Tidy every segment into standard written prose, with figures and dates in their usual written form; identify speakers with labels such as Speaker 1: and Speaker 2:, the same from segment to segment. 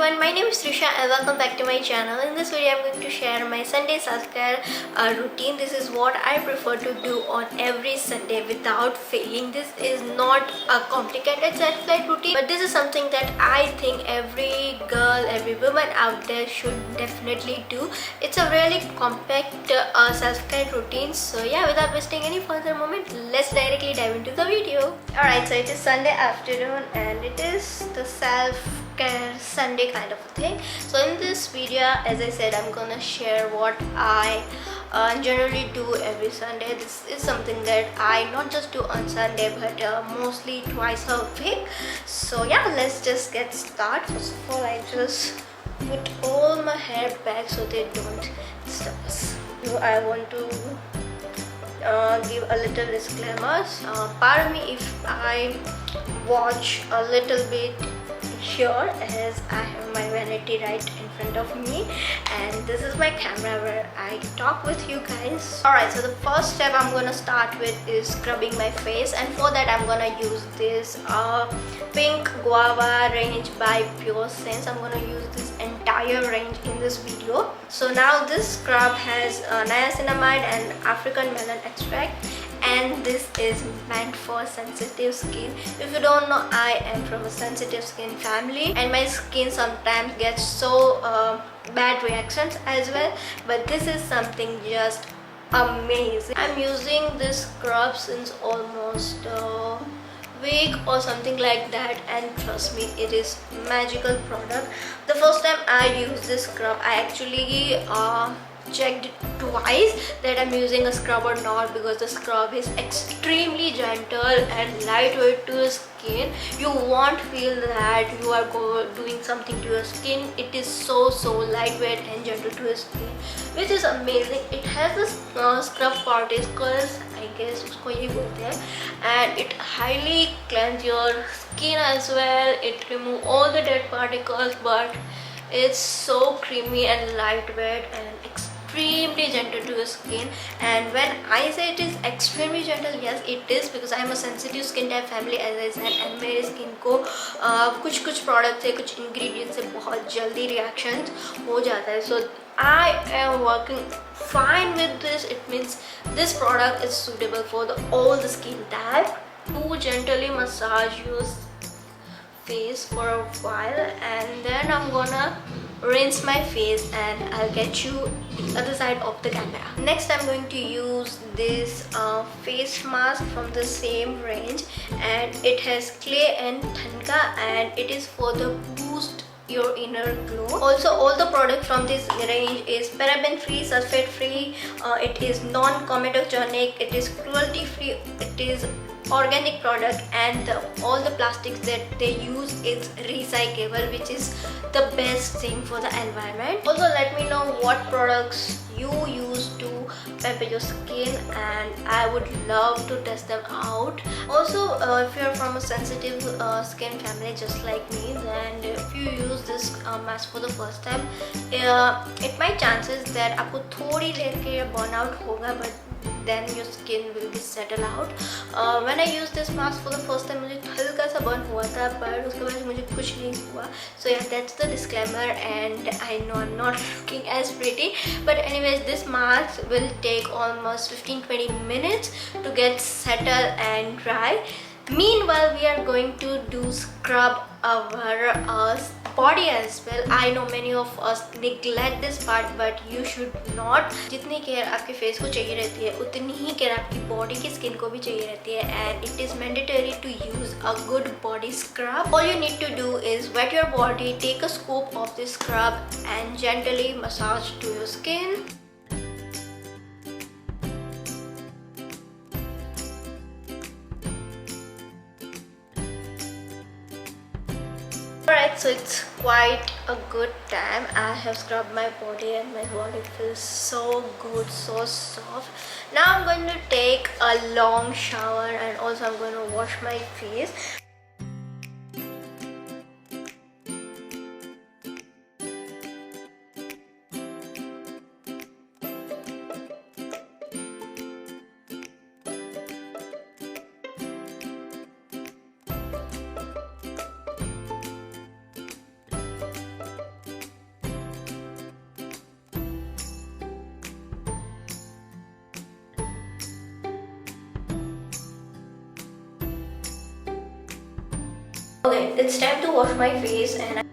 Speaker 1: everyone, my name is Trishaa and welcome back to my channel. In this video, I'm going to share my Sunday self-care routine. This is what I prefer to do on every Sunday without failing. This is not a complicated self-care routine, but this is something that I think every girl, every woman out there should definitely do. It's a really compact self-care routine. So yeah, without wasting any further moment, let's directly dive into the video. Alright, so it is Sunday afternoon and it is the self-care Sunday kind of a thing. So in this video, as I said, I'm gonna share what I generally do every Sunday. This is something that I not just do on Sunday but mostly twice a week. So yeah, let's just get started. First of all, I just put all my hair back so they don't disturb us. So I want to give a little disclaimer. Pardon me if I watch a little bit here, as I have my vanity right in front of me and this is my camera where I talk with you guys. Alright, so the first step I'm gonna start with is scrubbing my face, and for that I'm gonna use this pink guava range by Puresense. I'm gonna use this entire range in this video. So now this scrub has niacinamide and African melon extract, and this is meant for sensitive skin. If you don't know, I am from a sensitive skin family and my skin sometimes gets so bad reactions as well, but this is something just amazing. I'm using this scrub since almost a week or something like that, and trust me, it is magical product. The first time I used this scrub, I actually checked twice that I'm using a scrub or not, because the scrub is extremely gentle and lightweight to the skin. You won't feel that you are doing something to your skin. It is so lightweight and gentle to your skin, which is amazing. It has this scrub particles, I guess usko ye bolte hain, and it highly cleanses your skin as well. It removes all the dead particles, but it's so creamy and lightweight and extremely gentle to your skin. And when I say it is extremely gentle, yes it is, because I am a sensitive skin type family as I said, and मेरे skin को कुछ product से, कुछ ingredients से बहुत जल्दी reactions हो जाता है. So I am working fine with this. It means this product is suitable for all the skin type. To gently massage your face for a while, and then I'm gonna rinse my face and I'll get you the other side of the camera. Next, I'm going to use this face mask from the same range, and it has clay and thanka, and it is for the boost your inner glow. Also, all the product from this range is paraben free, sulfate free, it is non-comedogenic, it is cruelty free, it is organic product, and all the plastics that they use is recyclable, which is the best thing for the environment. Also, let me know what products you use to pamper your skin and I would love to test them out. Also, if you're from a sensitive skin family just like me, then if you use this mask for the first time, it might chances that आपको थोड़ी देर के burn out होगा, but then your skin will be settled out. When I used this mask for the first time, मुझे हल्का सा burn हुआ था, but उसके बाद मुझे कुछ नहीं हुआ. So yeah, that's the disclaimer, and I know I'm not looking as pretty, but anyways, this mask will take almost 15-20 minutes to get settled and dry. Meanwhile, we are going to do scrub our body as well. I know many of us neglect this part, but you should not. जितनी care आपके face को चाहिए रहती है, उतनी ही care आपकी body की skin को भी चाहिए रहती है, and it is mandatory to use a good body scrub. All you need to do is wet your body, take a scoop of this scrub and gently massage to your skin. Alright, so it's quite a good time. I have scrubbed my body and my body feels so good, so soft. Now I'm going to take a long shower, and also I'm going to wash my face. Okay, it's time to wash my face and I'm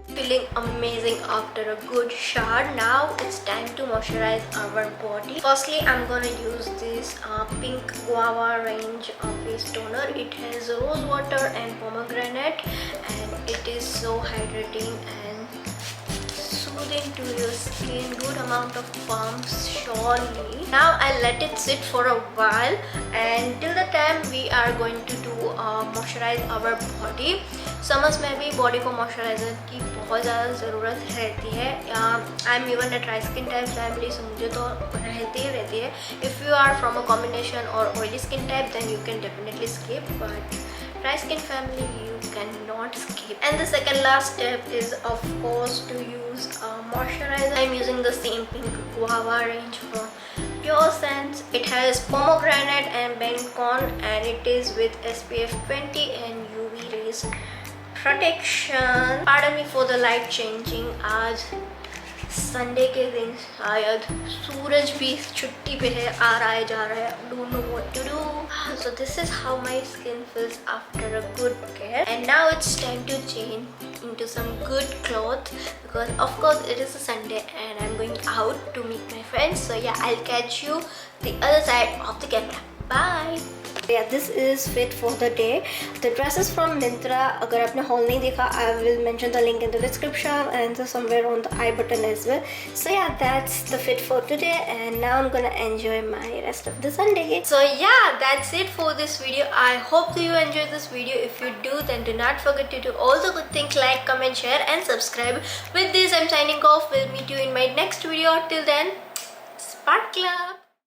Speaker 1: feeling amazing after a good shower. Now it's time to moisturize our body. Firstly, I'm gonna use this pink guava range face toner. It has rose water and pomegranate and it is so hydrating and soothing to your skin. Good amount of pumps surely. Now I'll let it sit for a while and till the time we are going to do moisturize our body. Summers में भी body को moisturiser की बहुत ज़्यादा ज़रूरत रहती है. I am even a dry skin type family, so मुझे तो रहती है. If you are from a combination और oily skin type then you can definitely skip, but dry skin family you cannot skip. And the second last step is of course to use moisturizer. I'm using the same pink guava range from Puresense. It has pomegranate and bacon and it is with SPF 20 and UV rays protection. Pardon me for the light changing. आज Sunday के दिन शायद सूरज भी छुट्टी पे है, आ रहा है जा रहा है. Don't know what to do. So this is how my skin feels after a good care. And now it's time to change into some good clothes because of course it is a Sunday and I'm going out to meet my friends. So yeah, I'll catch you the other side of the camera. Bye. Yeah, this is fit for the day. The dress is from Myntra. अगर आपने haul नहीं देखा, I will mention the link in the description and somewhere on the I button as well. So yeah, that's the fit for today and now I'm gonna enjoy my rest of the Sunday. So yeah, that's it for this video. I hope that you enjoyed this video. If you do, then do not forget to do all the good things, like, comment, share and subscribe. With this, I'm signing off. We'll meet you in my next video. Till then, Spark Club.